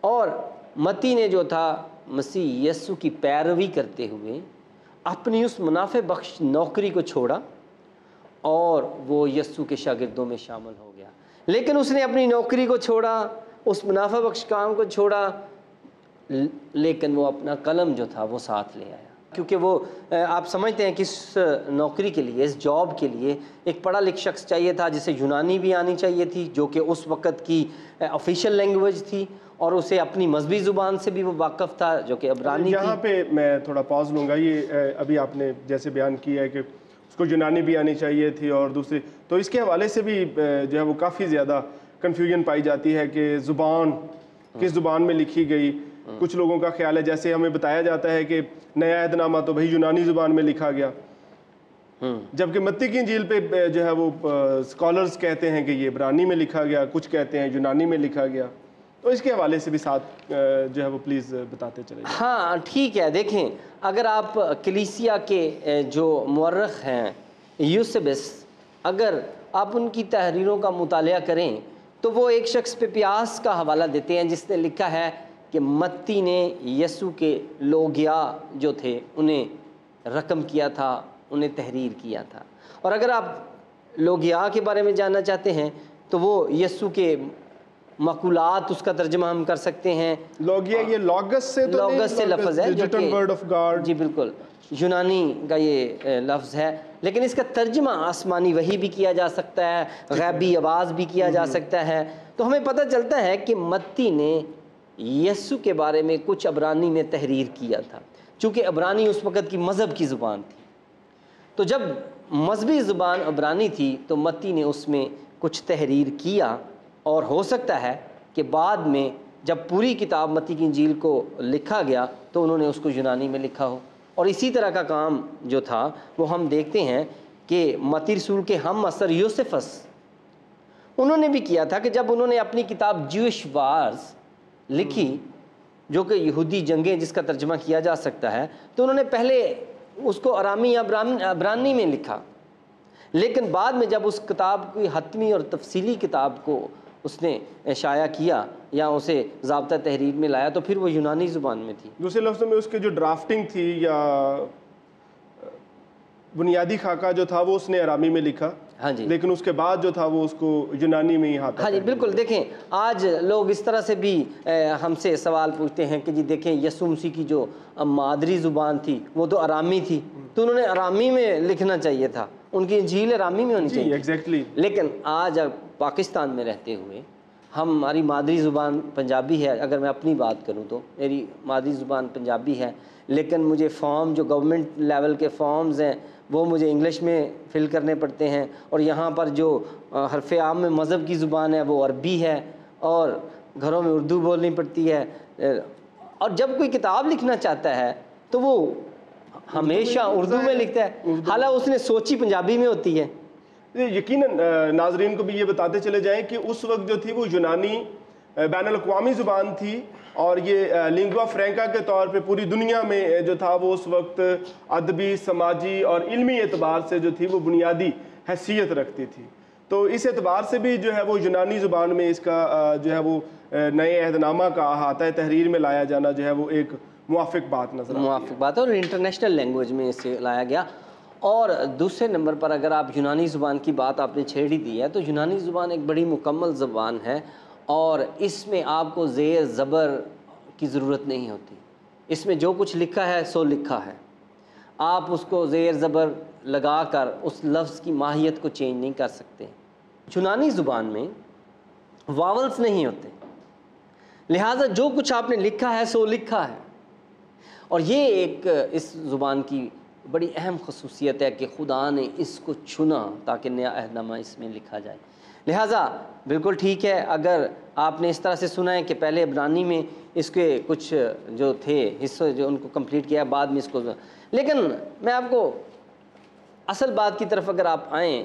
اور متی نے جو تھا مسیح یسوع کی پیروی کرتے ہوئے اپنی اس منافع بخش نوکری کو چھوڑا اور وہ یسوع کے شاگردوں میں شامل ہو گیا۔ لیکن اس نے اپنی نوکری کو چھوڑا، اس منافع بخش کام کو چھوڑا، لیکن وہ اپنا قلم جو تھا وہ ساتھ لے آیا، کیونکہ وہ آپ سمجھتے ہیں کہ اس نوکری کے لیے، اس جاب کے لیے ایک پڑھا لکھا شخص چاہیے تھا جسے یونانی بھی آنی چاہیے تھی، جو کہ اس وقت کی آفیشیل لینگویج تھی، اور اسے اپنی مذہبی زبان سے بھی وہ واقف تھا جو کہ عبرانی تھی۔ یہاں پہ میں تھوڑا پاز لوں گا، یہ ابھی آپ نے جیسے بیان کیا ہے کہ اس کو یونانی بھی آنی چاہیے تھی اور دوسری، تو اس کے حوالے سے بھی جو ہے وہ کافی زیادہ کنفیوژن پائی جاتی ہے کہ زبان کس زبان میں لکھی گئی۔ کچھ لوگوں کا خیال ہے، جیسے ہمیں بتایا جاتا ہے کہ نیا عہد نامہ تو بھائی یونانی زبان میں لکھا گیا، جبکہ متی کی انجیل پہ جو ہے وہ اسکالرز کہتے ہیں کہ یہ عبرانی میں لکھا گیا، کچھ کہتے ہیں یونانی میں لکھا گیا، تو اس کے حوالے سے بھی ساتھ جو ہے وہ پلیز بتاتے چلیں۔ ہاں ٹھیک ہے، دیکھیں اگر آپ کلیسیا کے جو مورخ ہیں یوسبس، اگر آپ ان کی تحریروں کا مطالعہ کریں تو وہ ایک شخص پہ پیاس کا حوالہ دیتے ہیں جس نے لکھا ہے کہ متی نے یسوع کے لوگیا جو تھے انہیں رقم کیا تھا، انہیں تحریر کیا تھا۔ اور اگر آپ لوگیا کے بارے میں جاننا چاہتے ہیں تو وہ یسوع کے مقولات، اس کا ترجمہ ہم کر سکتے ہیں۔ لوگیا یہ لاگس سے تو نہیں، لوگس سے لفظ ہے جو کہ ورڈ آف گاڈ، جی بالکل یونانی کا یہ لفظ ہے، لیکن اس کا ترجمہ آسمانی وحی بھی کیا جا سکتا ہے، غیبی آواز بھی کیا جا سکتا ہے۔ تو ہمیں پتہ چلتا ہے کہ متی نے یسوع کے بارے میں کچھ عبرانی میں تحریر کیا تھا، چونکہ عبرانی اس وقت کی مذہب کی زبان تھی۔ تو جب مذہبی زبان عبرانی تھی تو متی نے اس میں کچھ تحریر کیا، اور ہو سکتا ہے کہ بعد میں جب پوری کتاب متی کی انجیل کو لکھا گیا تو انہوں نے اس کو یونانی میں لکھا ہو۔ اور اسی طرح کا کام جو تھا وہ ہم دیکھتے ہیں کہ متی رسول کے ہم عصر یوسفس، انہوں نے بھی کیا تھا کہ جب انہوں نے اپنی کتاب جوش وارز لکھی جو کہ یہودی جنگیں جس کا ترجمہ کیا جا سکتا ہے، تو انہوں نے پہلے اس کو ارامی یا عبرانی میں لکھا، لیکن بعد میں جب اس کتاب کی حتمی اور تفصیلی کتاب کو اس نے شائع کیا یا اسے ضابطہ تحریر میں لایا تو پھر وہ یونانی زبان میں تھی۔ دوسرے لفظوں میں اس کے جو ڈرافٹنگ تھی یا بنیادی خاکہ جو تھا وہ اس نے ارامی میں لکھا، ہاں جی، لیکن اس کے بعد جو تھا وہ اس کو یونانی میں ہی ہاتھ۔ ہاں جی بالکل۔ دیکھیں آج لوگ اس طرح سے بھی ہم سے سوال پوچھتے ہیں کہ جی دیکھیں یسوع مسیح کی جو مادری زبان تھی وہ تو ارامی تھی، تو انہوں نے ارامی میں لکھنا چاہیے تھا، ان کی انجیل ارامی میں ہونی چاہیے۔ ایگزیکٹلی۔ لیکن آج پاکستان میں رہتے ہوئے ہماری مادری زبان پنجابی ہے، اگر میں اپنی بات کروں تو میری مادری زبان پنجابی ہے، لیکن مجھے فارم جو گورنمنٹ لیول کے فارمز ہیں وہ مجھے انگلش میں فل کرنے پڑتے ہیں، اور یہاں پر جو حرف عام میں مذہب کی زبان ہے وہ عربی ہے، اور گھروں میں اردو بولنی پڑتی ہے، اور جب کوئی کتاب لکھنا چاہتا ہے تو وہ ہمیشہ اردو میں لکھتا ہے، حالانکہ اس نے سوچی پنجابی میں ہوتی ہے۔ یقیناً ناظرین کو بھی یہ بتاتے چلے جائیں کہ اس وقت جو تھی وہ یونانی بین الاقوامی زبان تھی، اور یہ لنگوا فرینکا کے طور پہ پوری دنیا میں جو تھا وہ اس وقت ادبی، سماجی اور علمی اعتبار سے جو تھی وہ بنیادی حیثیت رکھتی تھی۔ تو اس اعتبار سے بھی جو ہے وہ یونانی زبان میں اس کا جو ہے وہ نئے عہد نامہ کا احاطہ تحریر میں لایا جانا جو ہے وہ ایک موافق بات نظر آتی ہے۔ موافق بات ہے، اور انٹرنیشنل لینگویج میں اسے لایا گیا۔ اور دوسرے نمبر پر اگر آپ یونانی زبان کی بات آپ نے چھیڑ ہی دی ہے تو یونانی زبان ایک بڑی مکمل زبان ہے، اور اس میں آپ کو زیر زبر کی ضرورت نہیں ہوتی، اس میں جو کچھ لکھا ہے سو لکھا ہے، آپ اس کو زیر زبر لگا کر اس لفظ کی ماہیت کو چینج نہیں کر سکتے۔ یونانی زبان میں واولز نہیں ہوتے، لہٰذا جو کچھ آپ نے لکھا ہے سو لکھا ہے، اور یہ ایک اس زبان کی بڑی اہم خصوصیت ہے کہ خدا نے اس کو چنا تاکہ نیا عہد نامہ اس میں لکھا جائے۔ لہٰذا بالکل ٹھیک ہے اگر آپ نے اس طرح سے سنا ہے کہ پہلے عبرانی میں اس کے کچھ جو تھے حصے جو ان کو کمپلیٹ کیا بعد میں اس کو، لیکن میں آپ کو اصل بات کی طرف اگر آپ آئیں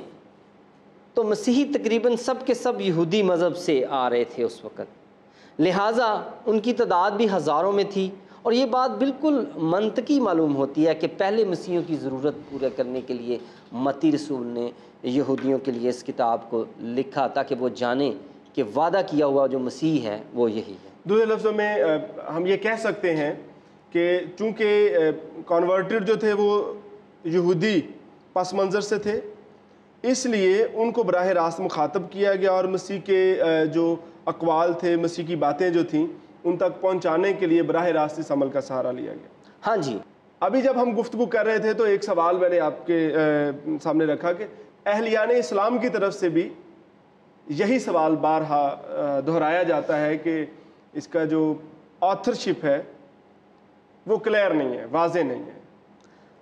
تو مسیحی تقریباً سب کے سب یہودی مذہب سے آ رہے تھے اس وقت، لہٰذا ان کی تعداد بھی ہزاروں میں تھی، اور یہ بات بالکل منطقی معلوم ہوتی ہے کہ پہلے مسیحیوں کی ضرورت پورا کرنے کے لیے متی رسول نے یہودیوں کے لیے اس کتاب کو لکھا تاکہ وہ جانیں کہ وعدہ کیا ہوا جو مسیح ہے وہ یہی ہے۔ دوسرے لفظوں میں ہم یہ کہہ سکتے ہیں کہ چونکہ کنورٹڈ جو تھے وہ یہودی پس منظر سے تھے، اس لیے ان کو براہ راست مخاطب کیا گیا اور مسیح کے جو اقوال تھے، مسیح کی باتیں جو تھیں ان تک پہنچانے کے لیے براہ راست اس عمل کا سہارا لیا گیا۔ ہاں جی، ابھی جب ہم گفتگو کر رہے تھے تو ایک سوال میں نے آپ کے سامنے رکھا کہ اہلیان اسلام کی طرف سے بھی یہی سوال بارہا دہرایا جاتا ہے کہ اس کا جو آتھرشپ ہے وہ کلیئر نہیں ہے، واضح نہیں ہے۔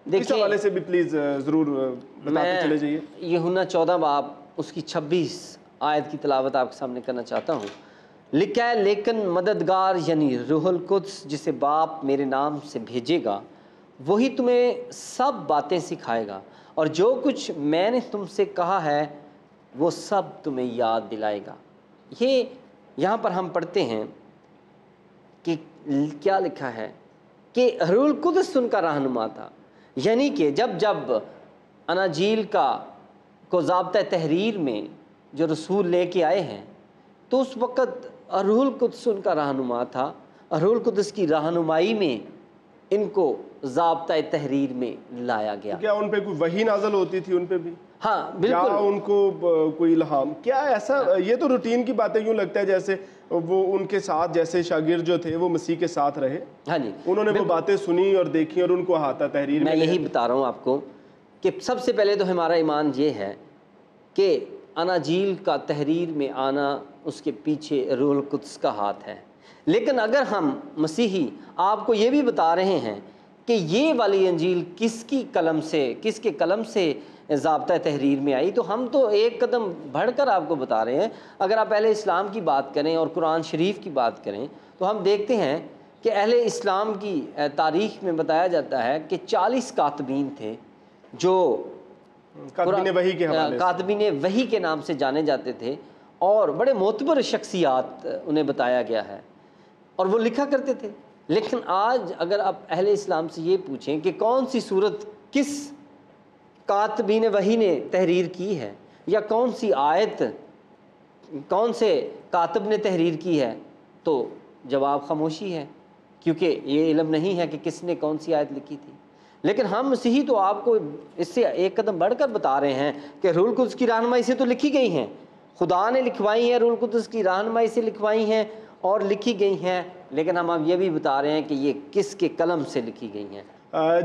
اس حوالے سے بھی پلیز ضرور بتاتے چلے جائیے۔ یوحنا 14 باب اس کی 26 آیت کی تلاوت آپ کے سامنے کرنا چاہتا ہوں۔ لکھا ہے لیکن مددگار یعنی روح القدس جسے باپ میرے نام سے بھیجے گا وہی تمہیں سب باتیں سکھائے گا اور جو کچھ میں نے تم سے کہا ہے وہ سب تمہیں یاد دلائے گا۔ یہ یہاں پر ہم پڑھتے ہیں کہ کیا لکھا ہے کہ روح القدس ان کا رہنما تھا، یعنی کہ جب اناجیل کو ضابطہ تحریر میں جو رسول لے کے آئے ہیں تو اس وقت روح القدس ان کا رہنما تھا، روح القدس کی رہنمائی میں ان کو ضابطہ تحریر میں لایا گیا۔ کیا ان پہ کوئی وحی نازل ہوتی تھی ان پہ بھی؟ ہاں کیا بالکل، ان کو کوئی الہام، کیا ایسا؟ یہ تو روٹین کی باتیں یوں لگتا ہے جیسے وہ ان کے ساتھ جیسے شاگرد جو تھے وہ مسیح کے ساتھ رہے، ہاں جی، انہوں نے وہ باتیں سنی اور دیکھی اور ان کو احاطہ تحریر میں میں یہی بتا رہا ہوں آپ کو کہ سب سے پہلے تو ہمارا ایمان یہ ہے کہ اناجیل کا تحریر میں آنا اس کے پیچھے روح القدس کا ہاتھ ہے، لیکن اگر ہم مسیحی آپ کو یہ بھی بتا رہے ہیں کہ یہ والی انجیل کس کے قلم سے ضابطہ تحریر میں آئی، تو ہم تو ایک قدم بڑھ کر آپ کو بتا رہے ہیں۔ اگر آپ اہل اسلام کی بات کریں اور قرآن شریف کی بات کریں تو ہم دیکھتے ہیں کہ اہل اسلام کی تاریخ میں بتایا جاتا ہے کہ 40 کاتبین تھے جو کاتبین وحی کے حوالے سے، کاتبین وحی کے نام سے جانے جاتے تھے اور بڑے معتبر شخصیات انہیں بتایا گیا ہے اور وہ لکھا کرتے تھے۔ لیکن آج اگر آپ اہل اسلام سے یہ پوچھیں کہ کون سی صورت کس کاتبین وحی نے تحریر کی ہے یا کون سی آیت کون سے کاتب نے تحریر کی ہے، تو جواب خاموشی ہے، کیونکہ یہ علم نہیں ہے کہ کس نے کون سی آیت لکھی تھی۔ لیکن ہم مسیحی تو آپ کو اس سے ایک قدم بڑھ کر بتا رہے ہیں کہ روح القدس کی رہنمائی سے تو لکھی گئی ہیں، خدا نے لکھوائی ہیں، روح القدس کی رہنمائی سے لکھوائی ہیں اور لکھی گئی ہیں، لیکن ہم اب یہ بھی بتا رہے ہیں کہ یہ کس کے قلم سے لکھی گئی ہیں۔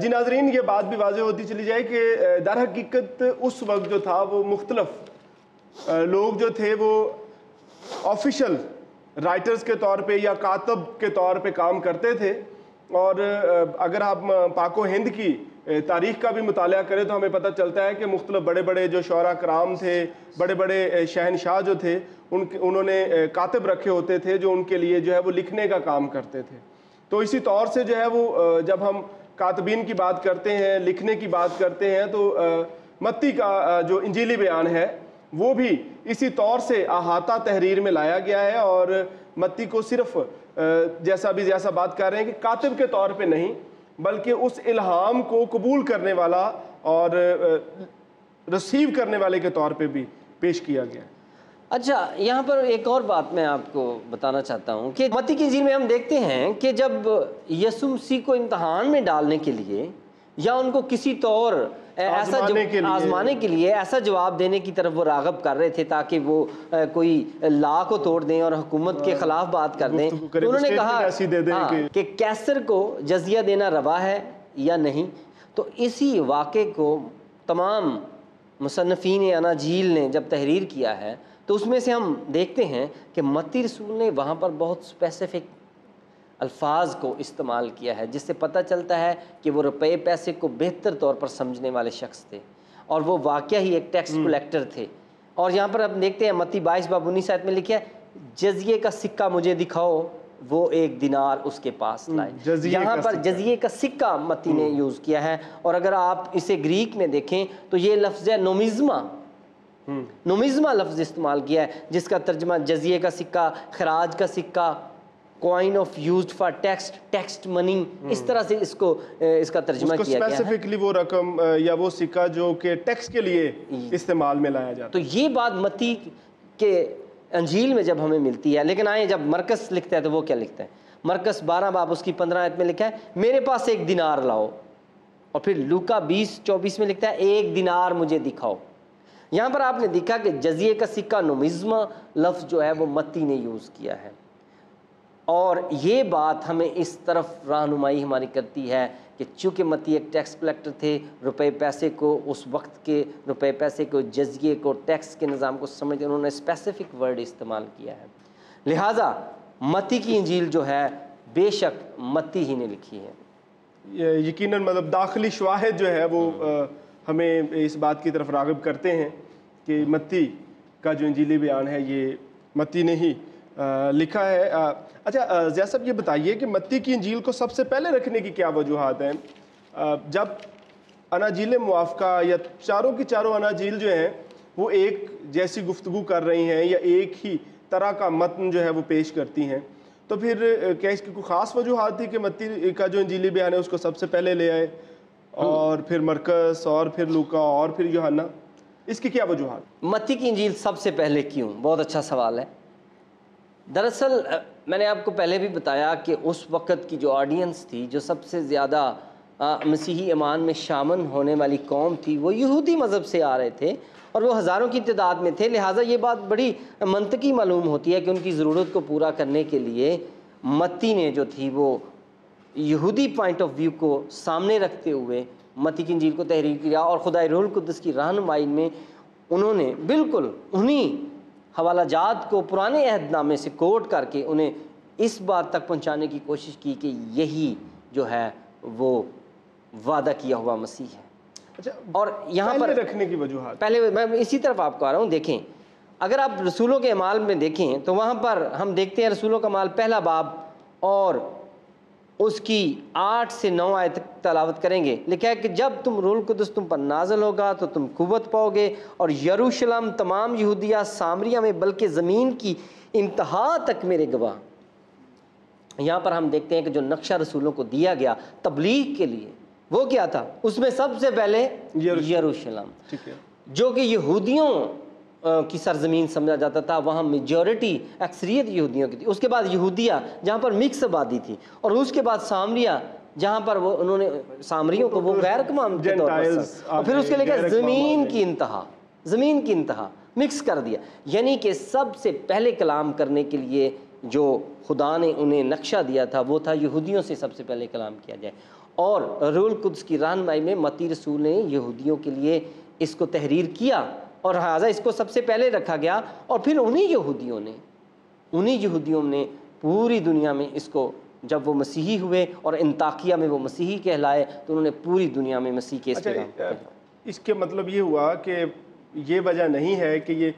جی ناظرین، یہ بات بھی واضح ہوتی چلی جائے کہ در حقیقت اس وقت جو تھا وہ مختلف لوگ جو تھے وہ آفیشل رائٹرز کے طور پہ یا کاتب کے طور پہ کام کرتے تھے، اور اگر آپ پاک و ہند کی تاریخ کا بھی مطالعہ کریں تو ہمیں پتہ چلتا ہے کہ مختلف بڑے بڑے جو شعراء کرام تھے، بڑے بڑے شہنشاہ جو تھے، انہوں نے کاتب رکھے ہوتے تھے جو ان کے لیے جو ہے وہ لکھنے کا کام کرتے تھے۔ تو اسی طور سے جو ہے وہ جب ہم کاتبین کی بات کرتے ہیں، لکھنے کی بات کرتے ہیں، تو متی کا جو انجیلی بیان ہے وہ بھی اسی طور سے احاطہ تحریر میں لایا گیا ہے، اور متی کو صرف جیسا بات کر رہے ہیں کہ کاتب کے طور پہ نہیں بلکہ اس الہام کو قبول کرنے والا اور ریسیو کرنے والے کے طور پہ بھی پیش کیا گیا ہے۔ اچھا، یہاں پر ایک اور بات میں آپ کو بتانا چاہتا ہوں کہ متی کی انجیل میں ہم دیکھتے ہیں کہ جب یسوع مسیح کو امتحان میں ڈالنے کے لیے یا ان کو کسی طور ایسا آزمانے کے لیے ایسا جواب دینے کی طرف وہ راغب کر رہے تھے تاکہ وہ کوئی لا کو توڑ دیں اور حکومت کے خلاف بات کر دیں، تو انہوں نے کہا کہ کیسر کو جزیہ دینا روا ہے یا نہیں۔ تو اسی واقعے کو تمام مصنفین اناجیل نے جب تحریر کیا ہے تو اس میں سے ہم دیکھتے ہیں کہ متی رسول نے وہاں پر بہت اسپیسیفک الفاظ کو استعمال کیا ہے، جس سے پتہ چلتا ہے کہ وہ روپے پیسے کو بہتر طور پر سمجھنے والے شخص تھے اور وہ واقعہ ہی ایک ٹیکس کلیکٹر تھے۔ اور یہاں پر ہم دیکھتے ہیں متی 22 باب 19 آیت میں لکھا ہے جزیے کا سکہ مجھے دکھاؤ، وہ 1 دینار اس کے پاس لائے۔ یہاں پر جزیے کا سکہ متی نے یوز کیا ہے، اور اگر آپ اسے گریک میں دیکھیں تو یہ لفظ ہے نومزما لفظ استعمال کیا ہے، جس کا ترجمہ جزیے کا سکہ، خراج کا سکہ، coin of used for tax money, اس طرح سے اس کا ترجمہ کیا گیا ہے۔ اسپیسیفکلی وہ رقم یا وہ سکہ جو کہ ٹیکس کے لیے استعمال میں لایا جاتا ہے۔ تو یہ بات متی کے انجیل میں جب ہمیں ملتی ہے. لیکن آئیں جب مرکز لکھتا ہے تو وہ کیا لکھتا ہے؟ مرکز 12 باب اس کی 15 آیت میں لکھا ہے میرے پاس 1 دینار لاؤ. اور پھر لوکا 20:24 میں لکھتا ہے 1 دینار مجھے دکھاؤ. یہاں پر آپ نے دیکھا کہ جزیے کا سکہ نومزما لفظ جو ہے وہ متی نے یوز کیا ہے. اور یہ بات ہمیں اس طرف رہنمائی ہماری کرتی ہے کہ چونکہ متی ایک ٹیکس کلیکٹر تھے، روپے پیسے کو، اس وقت کے روپے پیسے کو، جزیے کو، ٹیکس کے نظام کو سمجھتے انہوں نے اسپیسیفک ورڈ استعمال کیا ہے. لہٰذا متی کی انجیل جو ہے بے شک متی ہی نے لکھی ہے. یقیناً مطلب داخلی شواہد جو ہے وہ ہمیں اس بات کی طرف راغب کرتے ہیں کہ متی کا جو انجیلی بیان ہے یہ متی نے ہی لکھا ہے. اچھا ضیاء صاحب یہ بتائیے کہ متی کی انجیل کو سب سے پہلے رکھنے کی کیا وجوہات ہیں؟ جب اناجیل موافقہ یا چاروں کی چاروں اناجیل جو ہیں وہ ایک جیسی گفتگو کر رہی ہیں یا ایک ہی طرح کا متن جو ہے وہ پیش کرتی ہیں، تو پھر کیا اس کی کوئی خاص وجوہات تھی کہ متی کا جو انجیلی بیان ہے اس کو سب سے پہلے لے آئے اور پھر مرکز اور پھر لوکا اور پھر یوحنا؟ اس کی کیا وجوہات؟ متی کی انجیل سب سے پہلے کیوں؟ بہت اچھا سوال ہے. دراصل میں نے آپ کو پہلے بھی بتایا کہ اس وقت کی جو آڈینس تھی، جو سب سے زیادہ مسیحی ایمان میں شامل ہونے والی قوم تھی، وہ یہودی مذہب سے آ رہے تھے اور وہ ہزاروں کی تعداد میں تھے. لہٰذا یہ بات بڑی منطقی معلوم ہوتی ہے کہ ان کی ضرورت کو پورا کرنے کے لیے متی نے جو تھی وہ یہودی پوائنٹ آف ویو کو سامنے رکھتے ہوئے متی کی انجیل کو تحریر کیا. اور خدائے روح القدس کی رہنمائی میں انہوں نے بالکل انہی حوالہ جات کو پرانے عہد نامے سے کوٹ کر کے انہیں اس بات تک پہنچانے کی کوشش کی کہ یہی جو ہے وہ وعدہ کیا ہوا مسیح ہے. اچھا، اور یہاں پر رکھنے کی وجوہات پہلے میں اسی طرف آپ کو آ رہا ہوں. دیکھیں اگر آپ رسولوں کے اعمال میں دیکھیں تو وہاں پر ہم دیکھتے ہیں رسولوں کا اعمال 1 باب اور اس کی 8 سے 9 آیت تک تلاوت کریں گے. لکھا ہے کہ جب تم روح القدس تم پر نازل ہوگا تو تم قوت پاؤ گے اور یروشلم، تمام یہودیہ، سامریہ میں بلکہ زمین کی انتہا تک میرے گواہ. یہاں پر ہم دیکھتے ہیں کہ جو نقشہ رسولوں کو دیا گیا تبلیغ کے لیے وہ کیا تھا؟ اس میں سب سے پہلے یروشلم، ٹھیک ہے، جو کہ یہودیوں کی سرزمین سمجھا جاتا تھا. وہاں میجورٹی اکثریت یہودیوں کی تھی. اس کے بعد یہودیہ جہاں پر مکس آبادی تھی، اور اس کے بعد سامریہ جہاں پر وہ انہوں نے سامریوں کو وہ غیر قوم کے طور پر اور پھر اس کے لے زمین کی انتہا، زمین کی انتہا مکس کر دیا. یعنی کہ سب سے پہلے کلام کرنے کے لیے جو خدا نے انہیں نقشہ دیا تھا وہ تھا یہودیوں سے سب سے پہلے کلام کیا جائے. اور روح القدس کی رہنمائی میں متی رسول نے یہودیوں کے لیے اس کو تحریر کیا اور لہٰذا اس کو سب سے پہلے رکھا گیا. اور پھر انہی یہودیوں نے پوری دنیا میں اس کو، جب وہ مسیحی ہوئے اور انطاکیہ میں وہ مسیحی کہلائے تو انہوں نے پوری دنیا میں مسیح کے اس پیغام. اس کے مطلب یہ ہوا کہ یہ وجہ نہیں ہے کہ یہ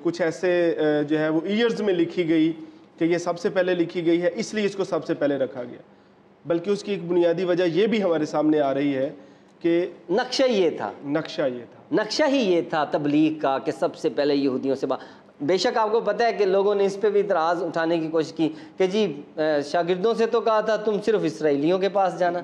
کچھ ایسے جو ہے وہ ایئرز میں لکھی گئی کہ یہ سب سے پہلے لکھی گئی ہے اس لیے اس کو سب سے پہلے رکھا گیا، بلکہ اس کی ایک بنیادی وجہ یہ بھی ہمارے سامنے آ رہی ہے کہ نقشہ ہی یہ تھا تبلیغ کا کہ سب سے پہلے یہودیوں سے بے شک آپ کو پتہ ہے کہ لوگوں نے اس پہ بھی اعتراض اٹھانے کی کوشش کی کہ جی شاگردوں سے تو کہا تھا تم صرف اسرائیلیوں کے پاس جانا،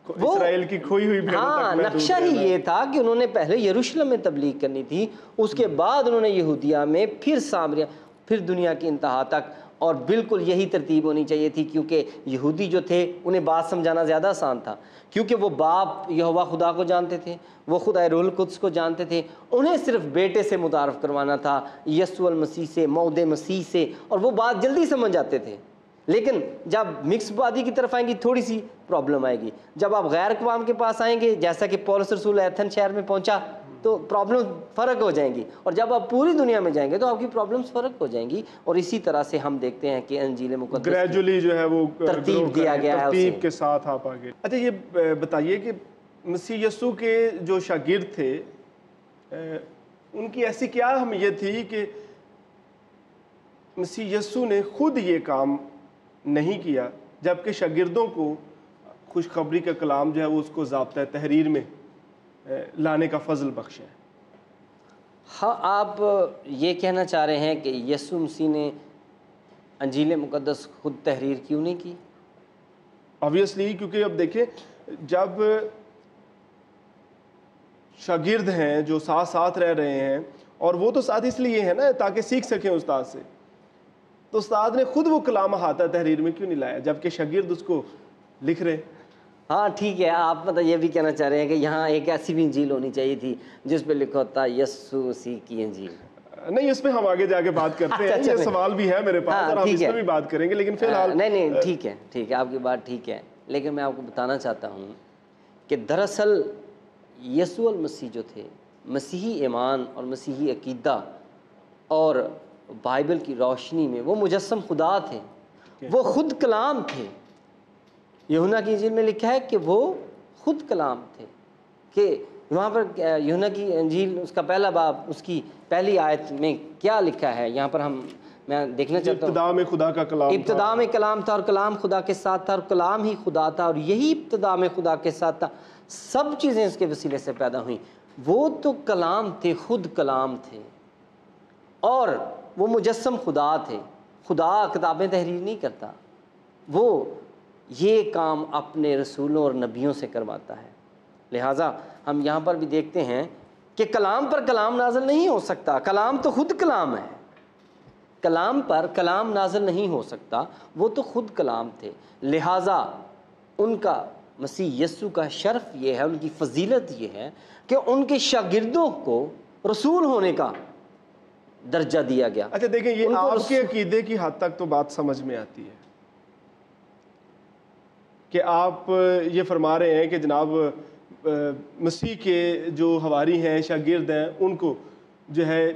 اسرائیل کی کھوئی ہوئی بہنوں تک محدود نقشہ ہی یہ تھا کہ انہوں نے پہلے یروشلم میں تبلیغ کرنی تھی، اس کے بعد انہوں نے یہودیہ میں، پھر سامریہ، پھر دنیا کی انتہا تک. اور بالکل یہی ترتیب ہونی چاہیے تھی کیونکہ یہودی جو تھے انہیں بات سمجھانا زیادہ آسان تھا کیونکہ وہ باپ یہوہ خدا کو جانتے تھے، وہ خدا روح القدس کو جانتے تھے. انہیں صرف بیٹے سے متعارف کروانا تھا، یسوع المسیح سے، موعود مسیح سے، اور وہ بات جلدی سمجھ جاتے تھے. لیکن جب مکس آبادی کی طرف آئیں گی تھوڑی سی پرابلم آئے گی. جب آپ غیر اقوام کے پاس آئیں گے جیسا کہ پولس رسول ایتھن شہر میں پہنچا تو پرابلم فرق ہو جائیں گی، اور جب آپ پوری دنیا میں جائیں گے تو آپ کی پرابلمس فرق ہو جائیں گی. اور اسی طرح سے ہم دیکھتے ہیں کہ انجیل مقدس گریجولی جو ہے وہ ترتیب دیا گیا ہے، ترتیب کے ساتھ آپ آگے. اچھا یہ بتائیے کہ مسیح یسوع کے جو شاگرد تھے ان کی ایسی کیا اہمیت تھی کہ مسیح یسوع نے خود یہ کام نہیں کیا جبکہ شاگردوں کو خوشخبری کا کلام جو ہے وہ اس کو ضابطۂ تحریر میں لانے کا فضل بخشا ہے؟ ہاں، آپ یہ کہنا چاہ رہے ہیں کہ یسوع مسیح نے انجیل مقدس خود تحریر کیوں نہیں کی؟ آبویسلی کیونکہ اب دیکھیں جب شاگرد ہیں جو ساتھ ساتھ رہ رہے ہیں اور وہ تو ساتھ اس لیے ہے نا تاکہ سیکھ سکیں استاد سے. تو استاد نے خود وہ کلام احاطہ تحریر میں کیوں نہیں لایا جبکہ شاگرد اس کو لکھ رہے؟ ہاں ٹھیک ہے، آپ مطلب یہ بھی کہنا چاہ رہے ہیں کہ یہاں ایک ایسی بھی انجیل ہونی چاہیے تھی جس پہ لکھا ہوتا یسوع مسیح کی انجیل. نہیں، اس پہ ہم آگے جا کے بات کرتے ہیں. یہ سوال بھی ہے میرے پاس اور ہم اس پہ بھی بات کریں گے، لیکن فی الحال نہیں ٹھیک ہے آپ کی بات ٹھیک ہے، لیکن میں آپ کو بتانا چاہتا ہوں کہ دراصل یسوع المسیح جو تھے، مسیحی ایمان اور مسیحی عقیدہ اور بائبل کی روشنی میں وہ مجسم خدا تھے، وہ خود کلام تھے. یوحنا کی انجیل میں لکھا ہے کہ وہ خود کلام تھے، کہ وہاں پر یوحنا کی انجیل اس کا پہلا باب اس کی پہلی آیت میں کیا لکھا ہے، یہاں پر میں دیکھنا چاہتا ہوں. ابتدا میں خدا کا کلام تھا، ابتدا میں کلام تھا اور کلام خدا کے ساتھ تھا اور کلام ہی خدا تھا اور یہی ابتدا میں خدا کے ساتھ تھا، سب چیزیں اس کے وسیلے سے پیدا ہوئیں. وہ تو کلام تھے، خود کلام تھے اور وہ مجسم خدا تھے. خدا کتابیں تحریر نہیں کرتا، وہ یہ کام اپنے رسولوں اور نبیوں سے کرواتا ہے. لہٰذا ہم یہاں پر بھی دیکھتے ہیں کہ کلام پر کلام نازل نہیں ہو سکتا، کلام تو خود کلام ہے. کلام پر کلام نازل نہیں ہو سکتا، وہ تو خود کلام تھے. لہٰذا ان کا مسیح یسوع کا شرف یہ ہے، ان کی فضیلت یہ ہے کہ ان کے شاگردوں کو رسول ہونے کا درجہ دیا گیا. اچھا دیکھیں، یہ آپ کے عقیدے کی حد تک تو بات سمجھ میں آتی ہے کہ آپ یہ فرما رہے ہیں کہ جناب مسیح کے جو حواری ہیں، شاگرد ہیں، ان کو جو ہے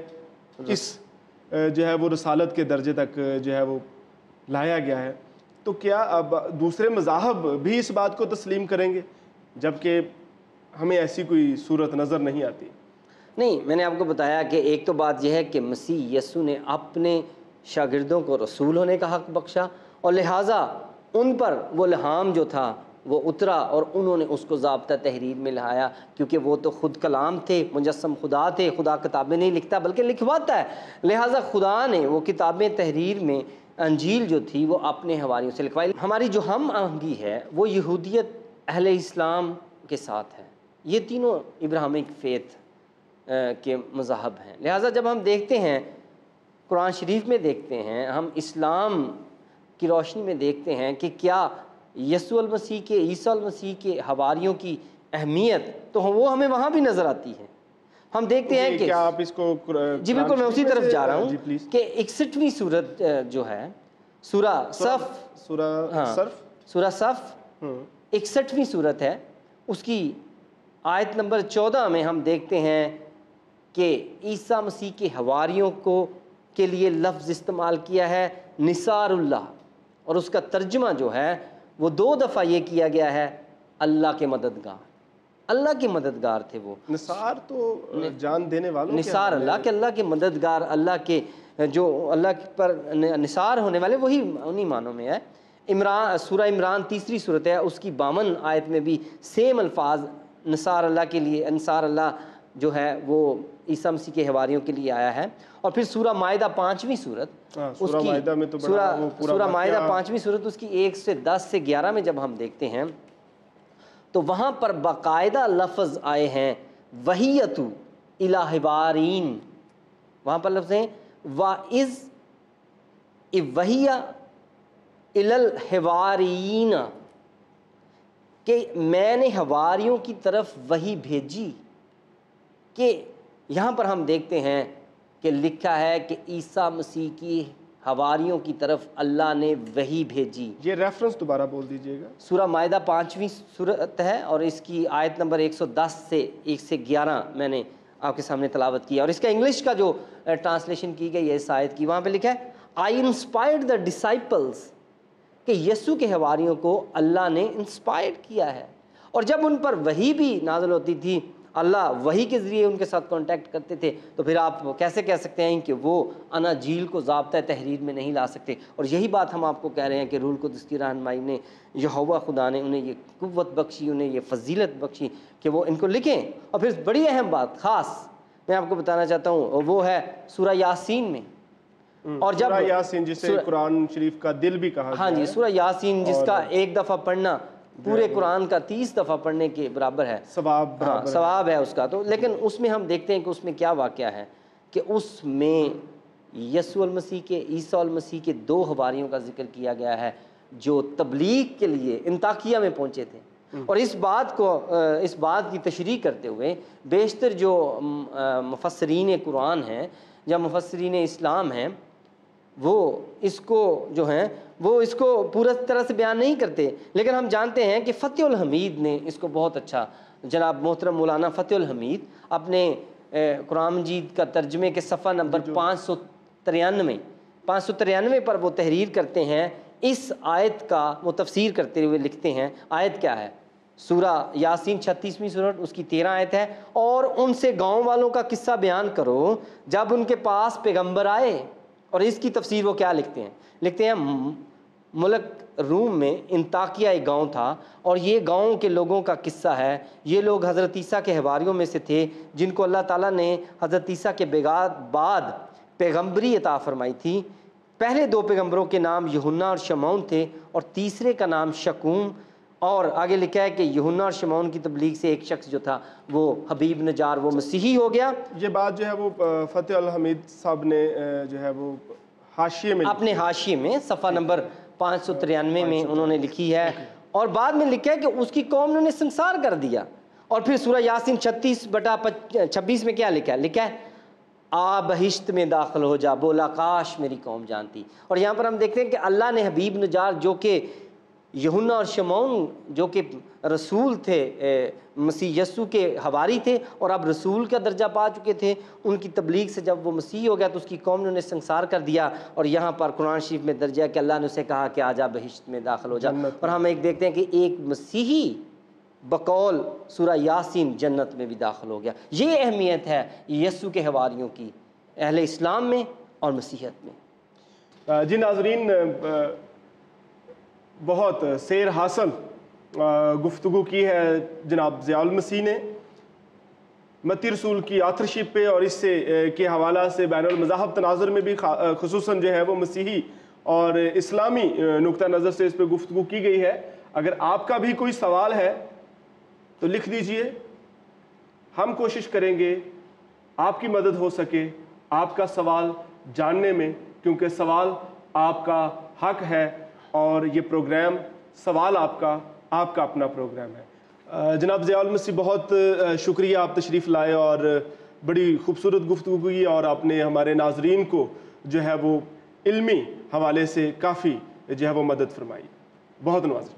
جو ہے وہ رسالت کے درجے تک جو ہے وہ لایا گیا ہے. تو کیا اب دوسرے مذاہب بھی اس بات کو تسلیم کریں گے جبکہ ہمیں ایسی کوئی صورت نظر نہیں آتی؟ نہیں، میں نے آپ کو بتایا کہ ایک تو بات یہ ہے کہ مسیح یسوع نے اپنے شاگردوں کو رسول ہونے کا حق بخشا اور لہٰذا ان پر وہ الہام جو تھا وہ اترا اور انہوں نے اس کو ضابطہ تحریر میں لایا، کیونکہ وہ تو خود کلام تھے، مجسم خدا تھے. خدا کتابیں نہیں لکھتا بلکہ لکھواتا ہے، لہٰذا خدا نے وہ کتابیں تحریر میں انجیل جو تھی وہ اپنے حواریوں سے لکھوائی. ہماری جو ہم آہنگی ہے وہ یہودیت، اہل اسلام کے ساتھ ہے. یہ تینوں ابراہیمک فیتھ کے مذاہب ہیں. لہٰذا جب ہم دیکھتے ہیں قرآن شریف میں دیکھتے ہیں، ہم اسلام کی روشنی میں دیکھتے ہیں کہ کیا یسوع المسیح کے، عیسیٰ المسیح کے حواریوں کی اہمیت تو وہ ہمیں وہاں بھی نظر آتی ہے. ہم دیکھتے ہیں کہ کیا آپ اس کو جی بالکل میں اسی طرف جا رہا ہوں کہ 61ویں سورت جو ہے سورہ صف، سورہ صف 61ویں سورت ہے، اس کی آیت نمبر 14 میں ہم دیکھتے ہیں کہ عیسیٰ مسیح کے حواریوں کو کے لیے لفظ استعمال کیا ہے نثار اللہ، اور اس کا ترجمہ جو ہے وہ 2 دفعہ یہ کیا گیا ہے اللہ کے مددگار. اللہ کے مددگار تھے وہ. نثار تو جان دینے والوں، نثار اللہ کہ اللہ کے مددگار، اللہ کے جو اللہ پر نثار ہونے والے، وہی انہی معنوں میں ہے. سورہ عمران 3 سورت ہے، اس کی 52 آیت میں بھی سیم الفاظ نثار اللہ کے لیے، انصار اللہ جو ہے وہ عیسیٰ مسیح کے حواریوں کے لیے آیا ہے. اور پھر سورہ مائدہ 5ویں سورت، سورہ مائدہ میں تو سورہ مائدہ 5ویں سورت اس کی 1 سے 10 سے 11 میں جب ہم دیکھتے ہیں تو وہاں پر باقاعدہ لفظ آئے ہیں وَحِيَّةُ إِلَىٰ حِوَارِينَ. وہاں پر لفظ ہیں وَإِذْ وَحِيَّ إِلَى الْحِوَارِيِّينَ، کہ میں نے حواریوں کی طرف وحی بھیجی. کہ یہاں پر ہم دیکھتے ہیں کہ لکھا ہے کہ عیسیٰ مسیح کی حواریوں کی طرف اللہ نے وحی بھیجی. یہ ریفرنس دوبارہ بول دیجئے گا. سورہ مائدہ 5ویں سورت ہے اور اس کی آیت نمبر 110 سے 1 سے 11 میں نے آپ کے سامنے تلاوت کیا، اور اس کا انگلش کا جو ٹرانسلیشن کی گئی ہے اس آیت کی، وہاں پہ لکھا ہے آئی انسپائرڈ دا ڈسائپلز، کہ یسوع کے حواریوں کو اللہ نے انسپائرڈ کیا ہے. اور جب ان پر وحی بھی نازل ہوتی تھی، اللہ وحی کے ذریعے ان کے ساتھ کانٹیکٹ کرتے تھے، تو پھر آپ کیسے کہہ سکتے ہیں کہ وہ اناجیل کو ضابطہ تحریر میں نہیں لا سکتے؟ اور یہی بات ہم آپ کو کہہ رہے ہیں کہ روح القدس کی رہنمائی نے، یہوہ خدا نے انہیں یہ قوت بخشی، انہیں یہ فضیلت بخشی کہ وہ ان کو لکھیں. اور پھر بڑی اہم بات خاص میں آپ کو بتانا چاہتا ہوں، وہ ہے سورہ یاسین میں. اور جب سورہ یاسین جسے قرآن شریف کا دل بھی کہا ہاں جی، سورہ یاسین جس کا 1 دفعہ پڑھنا پورے قرآن کا 30 دفعہ پڑھنے کے برابر ہے، ثواب ثواب ہے اس کا. تو لیکن اس میں ہم دیکھتے ہیں کہ اس میں کیا واقعہ ہے کہ اس میں یسوع المسیح کے، عیسیٰ المسیح کے 2 حواریوں کا ذکر کیا گیا ہے جو تبلیغ کے لیے انطاکیہ میں پہنچے تھے۔ اور اس بات کی تشریح کرتے ہوئے بیشتر جو مفسرین قرآن ہیں یا مفسرین اسلام ہیں وہ اس کو پورا طرح سے بیان نہیں کرتے، لیکن ہم جانتے ہیں کہ فتح الحمید نے اس کو بہت اچھا، جناب محترم مولانا فتح الحمید اپنے قرآن مجید کا ترجمے کے صفحہ نمبر 593 پر وہ تحریر کرتے ہیں، اس آیت کا وہ تفسیر کرتے ہوئے لکھتے ہیں۔ آیت کیا ہے؟ سورہ یاسین 36ویں سورت اس کی 13 آیت ہے، اور ان سے گاؤں والوں کا قصہ بیان کرو جب ان کے پاس پیغمبر آئے۔ اور اس کی تفسیر وہ کیا لکھتے ہیں ملک روم میں انطاکیہ ایک گاؤں تھا، اور یہ گاؤں کے لوگوں کا قصہ ہے۔ یہ لوگ حضرت عیسیٰ کے حواریوں میں سے تھے جن کو اللہ تعالیٰ نے حضرت عیسیٰ کے بعد پیغمبری عطا فرمائی تھی۔ پہلے 2 پیغمبروں کے نام یوحنا اور شمعون تھے، اور تیسرے کا نام شکوم۔ اور آگے لکھا ہے کہ یوحنا اور شمعون کی تبلیغ سے ایک شخص جو تھا وہ حبیب نجار، وہ مسیحی ہو گیا۔ یہ بات جو ہے وہ فتح الحمید صاحب نے جو ہے وہ حاشیے میں، اپنے حاشیے میں صفحہ نمبر 593 میں انہوں نے لکھی ہے، اور بعد میں لکھا ہے کہ اس کی قوم نے انہیں سنسار کر دیا۔ اور پھر سورہ یاسین 36/26 میں کیا لکھا ہے؟ آ بہشت میں داخل ہو جا، بولا کاش میری قوم جانتی۔ اور یہاں پر ہم دیکھتے ہیں کہ اللہ نے حبیب نجار جو کہ یوحنا اور شمعون جو کہ رسول تھے، مسیح یسوع کے حواری تھے اور اب رسول کا درجہ پا چکے تھے، ان کی تبلیغ سے جب وہ مسیح ہو گیا تو اس کی قوم نے انہیں سنسار کر دیا۔ اور یہاں پر قرآن شریف میں درج ہے کہ اللہ نے اسے کہا کہ آجا بہشت میں داخل ہو جا۔ اور ہم ایک دیکھتے ہیں کہ ایک مسیحی بقول سورہ یاسین جنت میں بھی داخل ہو گیا۔ یہ اہمیت ہے یسوع کے حواریوں کی اہل اسلام میں اور مسیحیت میں۔ جی ناظرین، بہت سیر حاصل گفتگو کی ہے جناب ضیاء المسیح نے متی رسول کی آتھرشپ پہ، اور اس سے کے حوالہ سے بین المذاہب تناظر میں بھی خصوصاً جو ہے وہ مسیحی اور اسلامی نقطہ نظر سے اس پہ گفتگو کی گئی ہے۔ اگر آپ کا بھی کوئی سوال ہے تو لکھ دیجئے، ہم کوشش کریں گے آپ کی مدد ہو سکے آپ کا سوال جاننے میں، کیونکہ سوال آپ کا حق ہے اور یہ پروگرام سوال آپ کا اپنا پروگرام ہے۔ جناب ضیاء المسیح، بہت شکریہ، آپ تشریف لائے اور بڑی خوبصورت گفتگو کی، اور آپ نے ہمارے ناظرین کو جو ہے وہ علمی حوالے سے کافی جو ہے وہ مدد فرمائی۔ بہت نوازش۔